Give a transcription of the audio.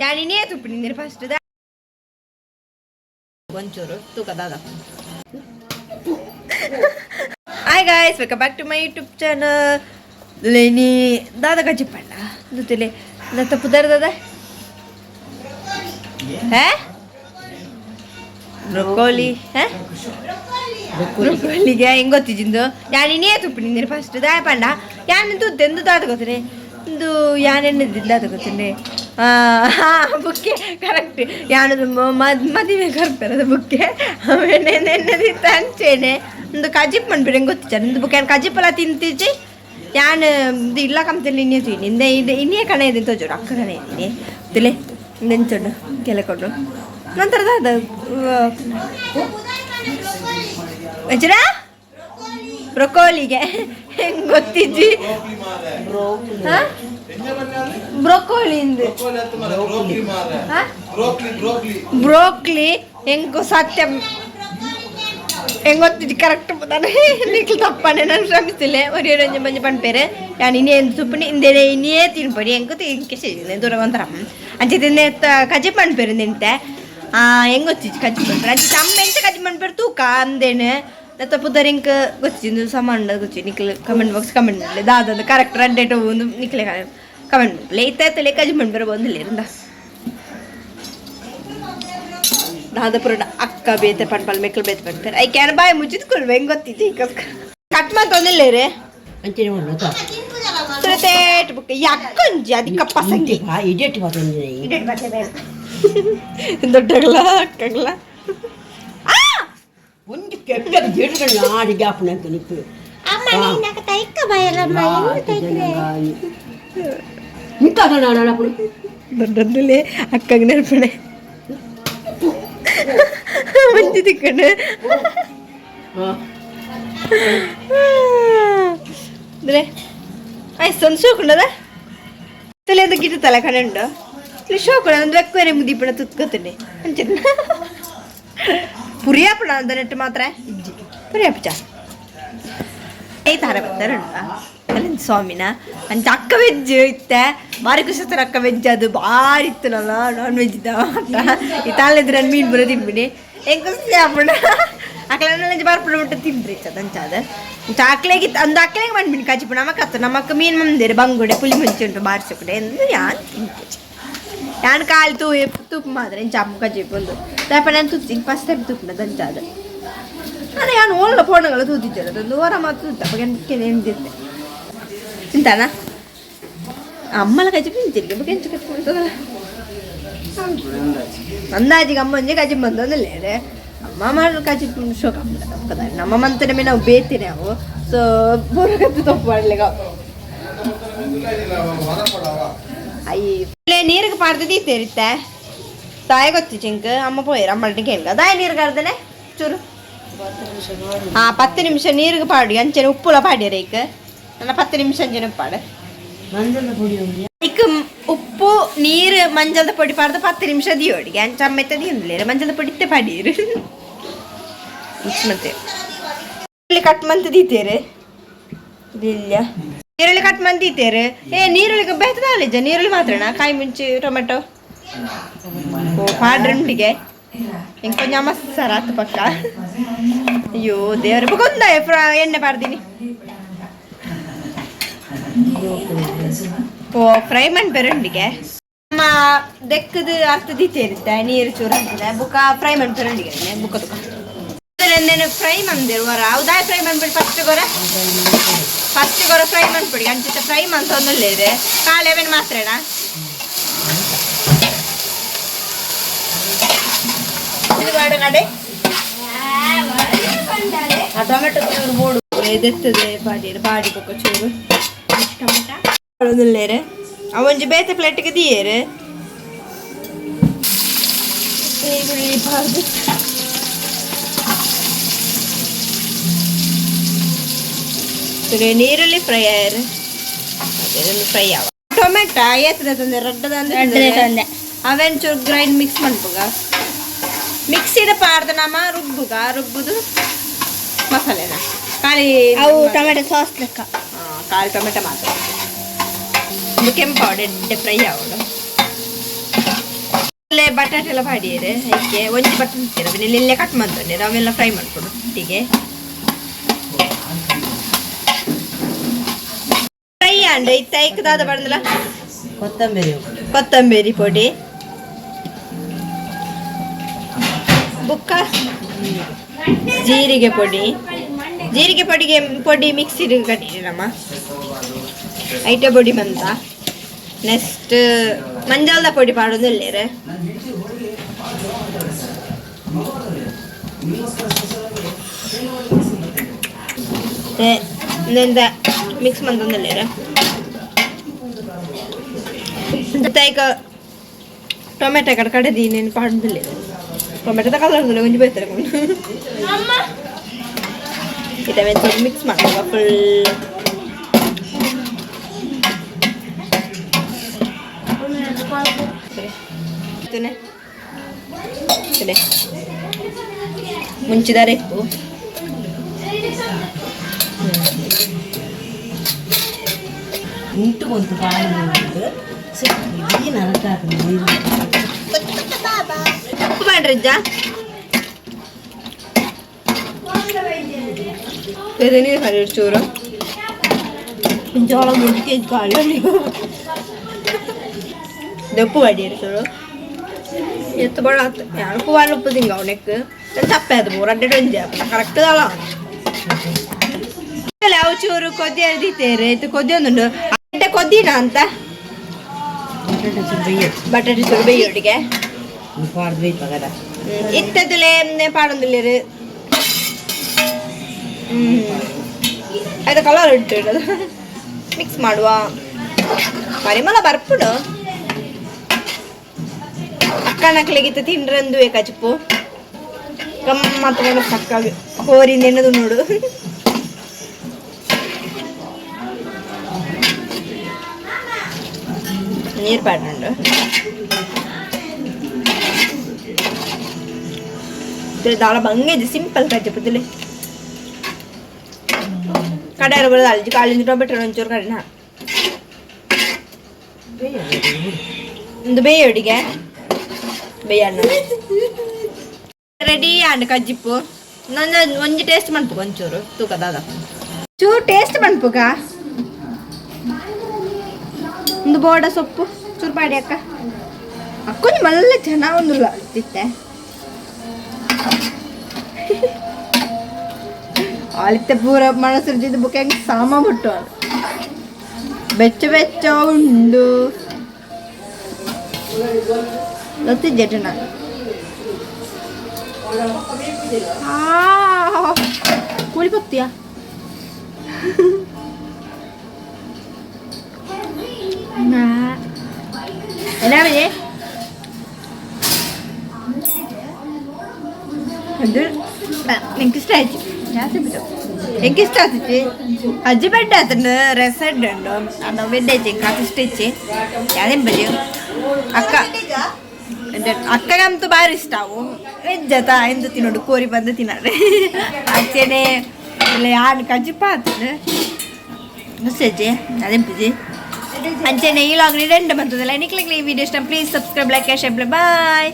ನಾನು ಇನ್ನೇ ತುಪ್ಪು ನಿಂದಿರು ಫಸ್ಟ್ ಒಂಚೂರು ತೂಕದಾದ. Hi guys, welcome back to my YouTube channel. लेनी दादा का चिपड़ा दुतले दत्ता पुदर दादा है ब्रोकोली है ब्रोकोली ಗೆ ಹೆಂಗ್ ಗೊತ್ತಿದ್ದು ನಾನು ಇನ್ನೇ ತುಪ್ಪು ನಿಂದಿರು ಫಸ್ಟ್ ದಾಯ ಪಂಡ ಯಾನು ತುದ್ದು ಎಂದು ದಾದ ಗೊತ್ತನೆ ಇದು ಯಾನೆನ್ನದಿಲ್ಲ ಅದು ಗೊತ್ತನೆ ಬುಕ್ಕೆ ಕರೆಕ್ಟ್ ಯಾನದು ಮದುವೆ ಕರ್ತಾರೆ ಬುಕ್ಕೆ ಆಮೇಲೆ ನೆನ್ನದಿತ್ತು ಅಂಚೇನೆ ಒಂದು ಕಜಿಪ್ ಮಾಡ್ಬಿಡಿ ಹೆಂಗೆ ಗೊತ್ತಿಚ್ಚ ಒಂದು ಬುಕ್ಕೆ ಕಜಿಪ್ಪೆಲ್ಲ ತಿಂತಿಚ್ಚಿ ನಾನು ಇದು ಇಲ್ಲ ಕಂತಲ್ಲಿ ಇನ್ನೇ ತಿನ್ನಿ ಇದು ಇನ್ನೇ ಕಣ ಇದೆ ತೋಜೋರು ಅಕ್ಕ ಕಣ ಇದ್ದೀನಿ ತಿಲೆ ನೆಂಚೊಂಡು ಕೆಳಕೊಂಡು ನಂತರದ ಅದು ವಜ್ರ ಬ್ರೊಕೋಲಿಗೆ ಹೆಂಗೆ ಗೊತ್ತಿದ್ವಿ ಬ್ರೊಕೋಲಿಂದ ಬ್ರೋಕ್ಲಿ ಹೆಂಗೋ ಸತ್ಯ ಹೆಂಗೆ ಗೊತ್ತಿದ್ದು ಕರೆಕ್ಟ್ ನಾನು ನಿಕ್ಲು ತಪ್ಪನೆ ನಾನು ಶ್ರಮಿಸಿಲ್ಲ ಒರೇ ರಂಜೆ ಮಂಜೆ ಪಂಪೇರೆ ನಾನು ಇನ್ನೇ ತುಪ್ಪನಿ ಇಂದೇನೆ ಇನ್ನೇ ತಿನ್ಪಡಿ ಹೆಂಗೆ ತಿನ್ಕೆ ಸೇರಿದೆ ದೂರ ಒಂಥರ ಅಂಚೆ ತಿಂದೆ ಕಜ್ಜಿ ಪಂಪೇರು ನಿಂತೆ ಹೆಂಗೆ ಗೊತ್ತಿದ್ದು ಕಜ್ಜಿ ಪಂಪೇರು ಅಂಚೆ ತಮ್ಮ ಎಂಚ ಕಜ್ಜಿ ಪಂಪೇರು ತೂಕ ಅಂದೇನೆ ತಪ್ಪುದಾರ ಹಿಂಗೆ ಗೊತ್ತಿದ್ದು ಸಮಾನ ಗೊತ್ತಿ ನಿಕ್ಲು ಕಮೆಂಟ್ ಬಾಕ್ಸ್ ಕಮೆಂಟ್ ಮಾಡಲಿ ದಾದ ಕರೆಕ್ಟ್ ರೆಡ್ ಒಂದು ನಿಕ್ಲೆ ಕಮೆಂಟ್ ಮಾಡಲಿ ಇತ್ತಲೆ ಕಜ್ಜಿ ಪಂಪೇರು ಬಂದಿಲ್ಲ ಇರಂದ दादा पुरा अक्का बेते पनपल मेकल बेते पनपर आई कैन बाय मुझे तो कुल वेंग गोती थी कट मत तो नहीं ले रे अंचेने बोल तो तेट बुक याकन जादी कपसंगी हां इडियट बात नहीं इडियट बात है दೊಡ್ಡಗಲ ಆ ಒಂದು ಕೆಟ್ಟ ಜೇಟುಗಳ ನಾಡಿ ಗ್ಯಾಪ್ ನಂತ ನಿಕ್ಕು ಅಮ್ಮ ನಿನ್ನಕ ತೈಕ ಬಯಲಮ್ಮ ಏನು ತೈಕ್ರೆ ನಿಂತ ನಾನು ದೊಡ್ಡದಲ್ಲೇ ಅಕ್ಕಗ ನೆನಪಣೆ ಮಂಜಿ ತಿಕ್ಕಣ್ಣೆ ಅಂದ್ರೆ ಆಯ್ತು ಒಂದು ಶೋಕುಂಡದ ತಲೆ ಅಂತ ಗಿಟ್ಟ ತಲೆ ಕಣಂಡು ಇಲ್ಲಿ ಶೋಕುಂಡ ಒಂದು ಬೆಕ್ಕರೆ ಮುದಿಪಣ ತುತ್ಕೋತೀನಿ ಅಂಚೆ ಪುರಿಯಾಪಣ ಅಂತ ನೆಟ್ಟು ಮಾತ್ರ ಪುರಿಯಾಪಚ ಈ ಥರ ಬರ್ತಾರಂಡ ಅಲ್ಲಿಂದ ಸ್ವಾಮಿನ ಅಂಚ ಅಕ್ಕ ವೆಜ್ ಇತ್ತೆ ಭಾರಿ ಖುಷಿ ಆಗ್ತಾರೆ ಅಕ್ಕ ವೆಜ್ ಅದು ಭಾರಿ ಇತ್ತು ನಾನು ನಾನ್ ವೆಜ್ ಇದ್ದ ಈ ತಾಳಿದ್ರೆ ನಾನು ಮೀನು ಬರೋ ತಿನ್ಬಿಡಿ ಹೆಂಗೆ ಖುಷಿ ಆಗ್ಬಿಡ ಅಕ್ಲೆಲ್ಲ ಬಾರ್ಪುಡ ಬಿಟ್ಟು ತಿನ್ರಿ ಚದಂಚಾದ ಅಕ್ಲೆಗೆ ಒಂದು ಅಕ್ಲೆಗೆ ಮಾಡ್ಬಿಡಿ ಕಾಚಿಪುಣ ನಮ್ಮಕ್ಕ ಮೀನು ಮಂದಿರ ಬಂಗುಡೆ ಪುಳಿ ಮುಂಚೆ ಉಂಟು ಬಾರಿಸೋಕಡೆ ಎಂದು ಯಾನು ತಿಂತೀನಿ ಯಾನು ಕಾಲು ತುಪ್ಪ ಮಾತ್ರ ಇಂಚ ಅಮ್ಮ ಕಜಿಪೊಂದು ತಪ್ಪ ನಾನು ತುತ್ತೀನಿ ಫಸ್ಟ್ ಟೈಮ್ ತುಪ್ಪನ ದಂಚಾದ ನಾನು ಯಾನು ಒಳ್ಳೆ ಫೋನ್ಗಳು ತೂತಿದ್ದೆ ಅದೊಂದು ವಾರ ಮಾತ್ರ ತುತ್ತ ಎಂದಿದ್ದೆ ತಿಂತಾನ ಅಮ್ಮಲ ಕಜ್ಜಿ ತಿಂತಿರ್ಗೆ ಬಗ್ಗೆ ಎಂಚು ಕಚ್ಕೊಂತದ ಅಂದಾಜಿಗೆ ಅಮ್ಮ ಒಂಜೆ ಕಜ್ಜಿ ಬಂದಲ್ಲೇ ಅಮ್ಮ ಮಾಡಲು ಕಜ್ಜಿ ಶೋಕ ತಪ್ಪದ ನಮ್ಮ ಮಂತನ ಮೇಲೆ ನಾವು ಬೇಯ್ತೀನಿ ನಾವು ಸೊ ಬರೋಕತ್ತು ತಪ್ಪು ಮಾಡ್ಲಿಕ್ಕೆ ಅಯ್ಯ ನೀರಿಗೆ ಪಾಡ್ತದೆ ಇತ್ತೆ ತಾಯಿ ಗೊತ್ತಿ ಚಿಂಕ್ ಅಮ್ಮ ಪೋಯ್ರ ಅಮ್ಮಲ್ಟಿಗೆ ಹೆಂಗ ದಾಯ ನೀರು ಕರ್ದನೆ ಚೂರು 10 ನಿಮಿಷ ನೀರಿಗೆ ಪಾಡಿ ಅಂಚೆನೆ ಉಪ್ಪುಲ ಪಾಡ್ಯಾರ ಈಗ ನನ್ನ 10 ನಿಮಿಷ ಅಂಚೆನೆ ಪಾಡು ಈಗ ಉಪ್ಪು ನೀರು ಮಂಜದ ಪೊಡಿ ಪಾಡ್ದು 10 ನಿಮಿಷ ದಿಯೋಡಿಗೆ ಅಂಚ ಅಮ್ಮೆತ್ತ ದಿಯಂದ್ಲೇರ ಮಂಜದ ಪೊಡಿ ಇತ್ತೆ ಪಾಡೀರು ಮತ್ತೆ ಕಟ್ ಮಂತ್ ದೀತೇರೆ ಇಲ್ಲ ನೀರುಳ್ಳಿ ಕಟ್ ಮಂತ್ ದೀತೇರೆ ನೀರುಳ್ಳಿಗೆ ಬೇತದ ನೀರುಳ್ಳಿ ಮಾತ್ರನಾ ಕಾಯಿ ಮುಂಚೆ ಟೊಮೆಟೊ ಓ ಪಾಡ್ರಂಡಿಗೆ ಹೆಂಗೆ ಕೊಂಚ ಮಸ್ಸಾರ ಹತ್ತು ಪಕ್ಕ ಅಯ್ಯೋ ದೇವ್ರ ಗೊಂದ ಎಣ್ಣೆ ಪಾಡ್ದೀನಿ ಓ ಫ್ರೈ ಮಾಡಿ ಬೆರಂಡಿಗೆ ನಮ್ಮ ದೆಕ್ಕದ ಅರ್ಥ ದೀತೆ ಇರುತ್ತೆ ನೀರು ಚೂರು ಹಾಕಿದೆ ಬುಕ್ಕ ಫ್ರೈ ಮಾಡಿ ಬೆರಂಡಿಗೆ ಬುಕ್ಕ ತುಕ ಫ್ರೈ ಮಂದಿರು ವರ ಉದಾಯ ಫ್ರೈ ಮಾಡ್ಬಿಡಿ ಫಸ್ಟ್ ಗೊರ ಫ್ರೈ ಮಾಡ್ಬಿಡಿ ಅಂಚಿತ ಫ್ರೈ ಮಂತ ಒಂದಲ್ಲೇ ಇದೆ ಕಾಲೇವೇನು ಮಾತ್ರಣ ಕಡೆ ಟೊಮೆಟೊ ಚೂರು ಬೋಡು ಎದೆತ್ತದೆ ಬಾಡಿ ಪಕ್ಕ ಚೂರು ಟೊಮೆಟೊ ಅವೊಂಜಿ ಬೇತೆ ಪ್ಲೇಟ್ಗೆ ದಿಯೇರು ನೀರುಳ್ಳಿ ಫ್ರೈ ಆಯ್ರು ಫ್ರೈ ಆವ ಟೊಮೆಟೊ ಏತದ ತಂದೆ ರಡ್ಡದ ಅವೇನು ಚೂರು ಗ್ರೈಂಡ್ ಮಿಕ್ಸ್ ಮಾಡ್ಬೋಗ ಮಿಕ್ಸಿದ ಪಾಡ್ದ ನಮ್ಮ ರುಬ್ಬುದು ಮಸಾಲೆನ ಖಾಲಿ ಅವು ಟೊಮೆಟೊ ಸಾಸ್ ಲೆಕ್ಕ ಖಾಲಿ ಟೊಮೆಟೊ ಮಾತ್ರ ಕೆಂಪು ಡೆಡ್ ಫ್ರೈ ಆಗೋದು ಬಟಾಟೆ ಎಲ್ಲ ಬಾಡಿಯರೆ ಅದಕ್ಕೆ ಒಂಜಿ ಬಟಾಟೆ ಇರ್ತೀರ ಇಲ್ಲೇ ಕಟ್ ಮಾಡ್ತಾರೆ ಅವೆಲ್ಲ ಫ್ರೈ ಮಾಡ್ಕೊಡು ಒಟ್ಟಿಗೆ ಫ್ರೈ ಅಂಡ್ ಇತ್ತಾಯ್ಕದಾದ ಬಡದಲ್ಲ ಕೊತ್ತಂಬರಿ ಪೊಡಿ ಬುಕ್ಕ ಜೀರಿಗೆ ಪೊಡಿ ಮಿಕ್ಸಿಗೆ ಕಟ್ಟಿರಮ್ಮ ಐಟ ಪೊಡಿ ಬಂತ ನೆಕ್ಸ್ಟ್ ಮಂಜಾಲದ ಪೊಡಿ ಪಾಡೋದು ಇಲ್ಲೇರೆ ನೆಂದ ಮಿಕ್ಸ್ ಮಂದೊಂದಿಲ್ಲೇರೆ ಈಗ ಟೊಮೆಟೊ ಕಡೆದಿ ನೀನು ಪಾಡೋದಿಲ್ಲ ಟೊಮೆಟೊ ಕಲರ್ ಒಂಜಿ ಬೈತಾರೆ ಇದೆಲ್ಲ ಮಿಕ್ಸ್ ಮಾಡುವ ಫುಲ್ ಮುಂಚಿದಾರೆ ಇತ್ತು ಇಂಟು ಒಂದು ಉಪ್ಪು ಮಾಡ್ರಜ್ಜ ಬೇರೆ ನೀರು ಹಾಡಿ ಚೂರು ಜೋಳ ಮುದ್ದೆ ಕಾಳು ಉಪ್ಪು ಬಾಡಿಯರು ಚೂರು ಎತ್ತು ಬಡ ಯಾರು వాళ్ళు ಉಪ್ಪು ತಿಂಗ ಅವನಕ್ಕೆ ತಪ್ಪದು ಮೂರು ಅಡ್ಡೆ ಒಂಜಿ ಕರೆಕ್ಟ್ ಅಲ್ಲ ಯಾವ ಚೂರು ಕೊದ್ದಿ ಅರ್ದಿತ್ತೇರೆ ಇದು ಕೊದ್ದಿ ಒಂದುಂಡು ಅಡ್ಡೆ ಕೊದ್ದಿನ ಅಂತ ಬಟಾಟೆ ಚೂರು ಬೇಯೋಡಿಗೆ ಇತ್ತದಲ್ಲೇ ಪಾಡೊಂದಿಲ್ಲ ಅದು ಕಲರ್ ಉಂಟು ಮಿಕ್ಸ್ ಮಾಡುವ ಪರಿಮಳ ಬರ್ಪುಡು ಅಕ್ಕನಕ್ಲಿಗಿತ್ತು ತಿಂಡ್ರಂದು ಏಕಾಚಿಪ್ಪು ಗಮ್ಮತ್ತು ಮಾಡ ಸಕ್ಕಾಗಿ ಕೋರಿಂದ ಎನ್ನದು ನೋಡು ನೀರು ಪಾಡುಂಡು ದಾಳ ಬಂಗೇಜ್ ಸಿಂಪಲ್ ಕಚ್ಚಿಪ್ಪದಲ್ಲಿ ಕಡೆ ಬರೋದು ಅಲ್ಜಿ ಕಾಳಿಂದ ಟೊಮೆಟೊ ಒಂಚೂರು ಕಡಿನ ಒಂದು ಬೇಯೋಡಿಗೆ ಬೇಯಣ್ಣ ರೆಡಿ ಅಂಡ್ ಕಜ್ಜಿಪ್ಪು ನನ್ನ ಒಂಜಿ ಟೇಸ್ಟ್ ಮಾಡ್ಬೇಕು ಒಂಚೂರು ತೂಕದಾದ ಚೂರು ಟೇಸ್ಟ್ ಮಾಡ್ಬೇಕ ಒಂದು ಬೋಡ ಸೊಪ್ಪು ಚೂರು ಪಾಡಿ ಅಕ್ಕ ಅಕ್ಕೊಂದು ಮಲ್ಲ ಚೆನ್ನಾಗಿ ಒಂದಿಲ್ಲ ತಿತ್ತೆ ಆಳಿತ್ತೆ ಪೂರ ಮನಸ್ಸಿರ್ತಿದ್ದು ಬುಕ್ ಹೆಂಗೆ ಸಾಮ ಬಿಟ್ಟು ಬೆಚ್ಚ ಉಂಡು ಗೊತ್ತಿದ್ದೆ ನಾನು ಕೂಲಿ ಹೋಗ್ತೀಯಾ ಏನಾಗಿದೆ ಅದು ನಂಗೆ ಇಷ್ಟ ಆಯ್ತು ಜಾಸ್ತಿ ಬಿಟ್ಟು ಹೆಂಗೆ ಇಷ್ಟ ಆಗ್ತೈತಿ ಅಜ್ಜಿ ಬೆಡ್ಡ ಆತಂಡು ರೆಸೆಡ್ ಉಂಡು ನಾವು ಬೆಡ್ ಐತಿ ಕಾಫಿ ಇಷ್ಟ ಐತಿ ಯಾವ್ದೇನು ಬಜಿ ಅಕ್ಕ ಅಕ್ಕಗಂತೂ ಭಾರಿ ಇಷ್ಟ ಅವು ವೆಜ್ ಆತ ಎಂದು ತಿನ್ನೋಡು ಕೋರಿ ಬಂದು ತಿನ್ನೋಡ್ರಿ ಅಚ್ಚೇನೆ ಇಲ್ಲ ಯಾರು ಕಜ್ಜಿಪ್ಪ ಆತಂಡು ಮುಸ್ಸಜ್ಜಿ ಅದೇ ಬಜಿ ಅಂಚೆನೆ ಈ ಲಾಗ್ ನಿಂಡೆ ಬಂತದಲ್ಲ ನಿಕ್ಲಿಕ್ಕೆ ಈ ವಿಡಿಯೋ ಇಷ್ಟ please subscribe like share bye